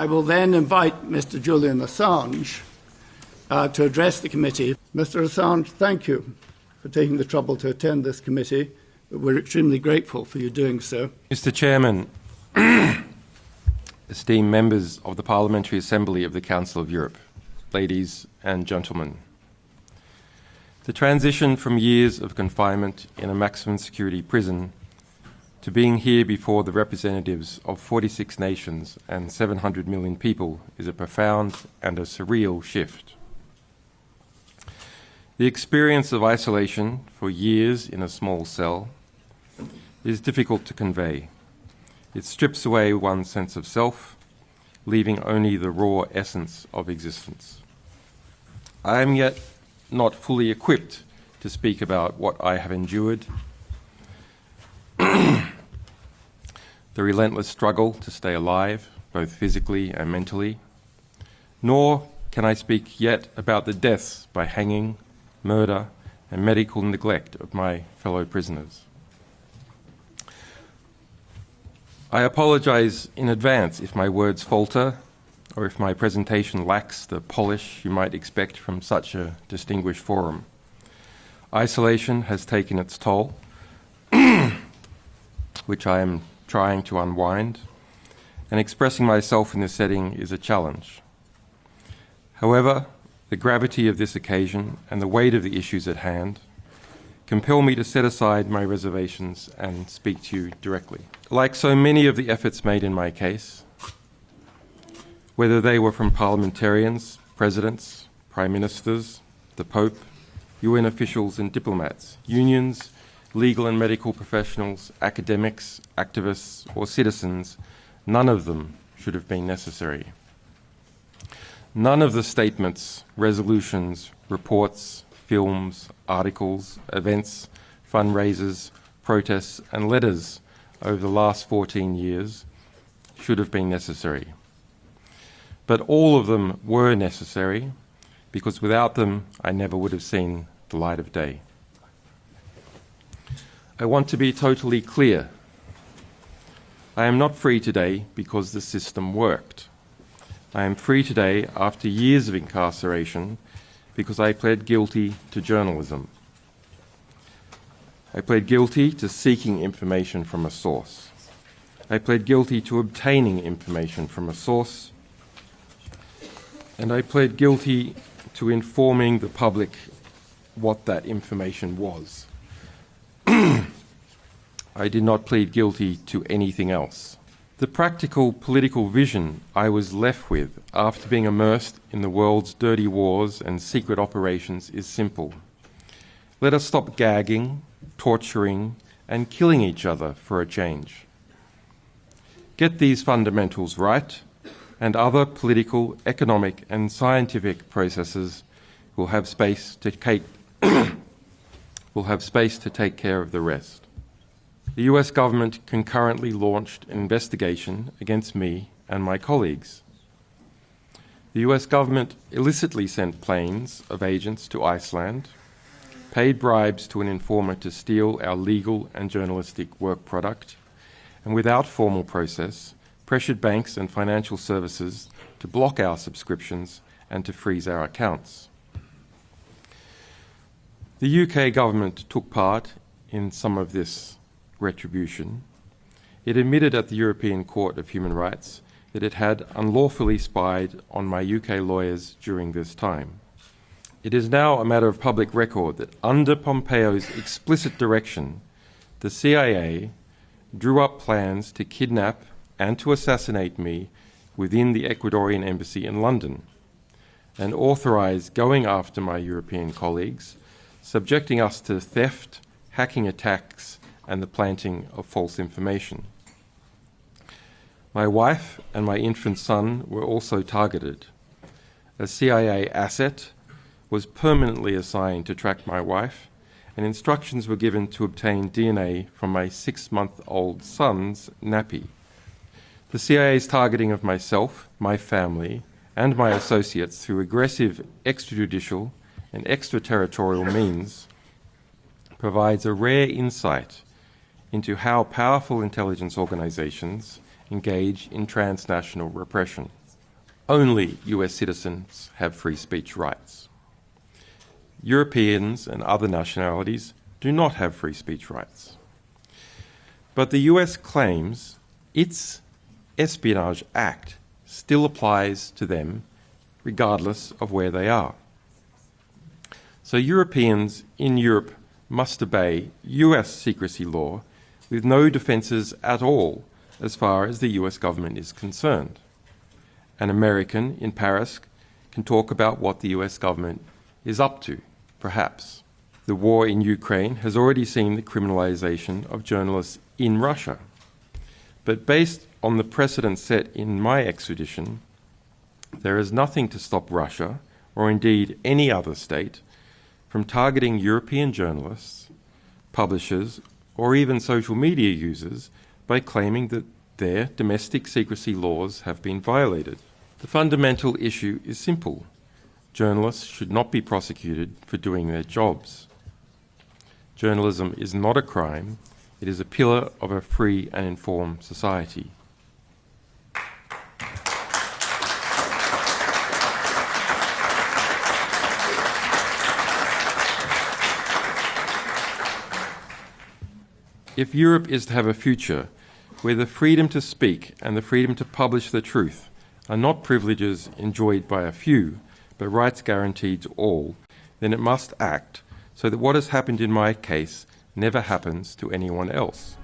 I will then invite Mr. Julian Assange to address the committee. Mr. Assange, thank you for taking the trouble to attend this committee. We're extremely grateful for you doing so. Mr. Chairman, esteemed members of the Parliamentary Assembly of the Council of Europe, ladies and gentlemen. The transition from years of confinement in a maximum security prison to being here before the representatives of 46 nations and 700 million people is a profound and a surreal shift. The experience of isolation for years in a small cell is difficult to convey. It strips away one's sense of self, leaving only the raw essence of existence. I am yet not fully equipped to speak about what I have endured, the relentless struggle to stay alive, both physically and mentally, nor can I speak yet about the deaths by hanging, murder, and medical neglect of my fellow prisoners. I apologize in advance if my words falter or if my presentation lacks the polish you might expect from such a distinguished forum. Isolation has taken its toll, which I am trying to unwind, and expressing myself in this setting is a challenge. However, the gravity of this occasion and the weight of the issues at hand compel me to set aside my reservations and speak to you directly. Like so many of the efforts made in my case, whether they were from parliamentarians, presidents, prime ministers, the Pope, UN officials and diplomats, unions, legal and medical professionals, academics, activists or citizens, none of them should have been necessary. None of the statements, resolutions, reports, films, articles, events, fundraisers, protests and letters over the last 14 years should have been necessary. But all of them were necessary because without them I never would have seen the light of day. I want to be totally clear. I am not free today because the system worked. I am free today after years of incarceration because I pled guilty to journalism. I pled guilty to seeking information from a source. I pled guilty to obtaining information from a source. And I pled guilty to informing the public what that information was. I did not plead guilty to anything else. The practical political vision I was left with after being immersed in the world's dirty wars and secret operations is simple. Let us stop gagging, torturing, and killing each other for a change. Get these fundamentals right, and other political, economic, and scientific processes will have space to take care of the rest. The US government concurrently launched an investigation against me and my colleagues. The US government illicitly sent planes of agents to Iceland, paid bribes to an informer to steal our legal and journalistic work product, and without formal process, pressured banks and financial services to block our subscriptions and to freeze our accounts. The UK government took part in some of this retribution. It admitted at the European Court of Human Rights that it had unlawfully spied on my UK lawyers during this time. It is now a matter of public record that under Pompeo's explicit direction, the CIA drew up plans to kidnap and to assassinate me within the Ecuadorian embassy in London, and authorized going after my European colleagues, subjecting us to theft, hacking attacks, and the planting of false information. My wife and my infant son were also targeted. A CIA asset was permanently assigned to track my wife, and instructions were given to obtain DNA from my 6-month-old son's nappy. The CIA's targeting of myself, my family, and my associates through aggressive extrajudicial and extraterritorial means provides a rare insight into how powerful intelligence organizations engage in transnational repression. only US citizens have free speech rights. Europeans and other nationalities do not have free speech rights. But the US claims its Espionage Act still applies to them regardless of where they are. So Europeans in Europe must obey US secrecy law with no defences at all as far as the US government is concerned. An American in Paris can talk about what the US government is up to, perhaps. The war in Ukraine has already seen the criminalisation of journalists in Russia. But based on the precedent set in my extradition, there is nothing to stop Russia, or indeed any other state, from targeting European journalists, publishers, or even social media users by claiming that their domestic secrecy laws have been violated. The fundamental issue is simple. Journalists should not be prosecuted for doing their jobs. Journalism is not a crime. It is a pillar of a free and informed society. If Europe is to have a future where the freedom to speak and the freedom to publish the truth are not privileges enjoyed by a few, but rights guaranteed to all, then it must act so that what has happened in my case never happens to anyone else.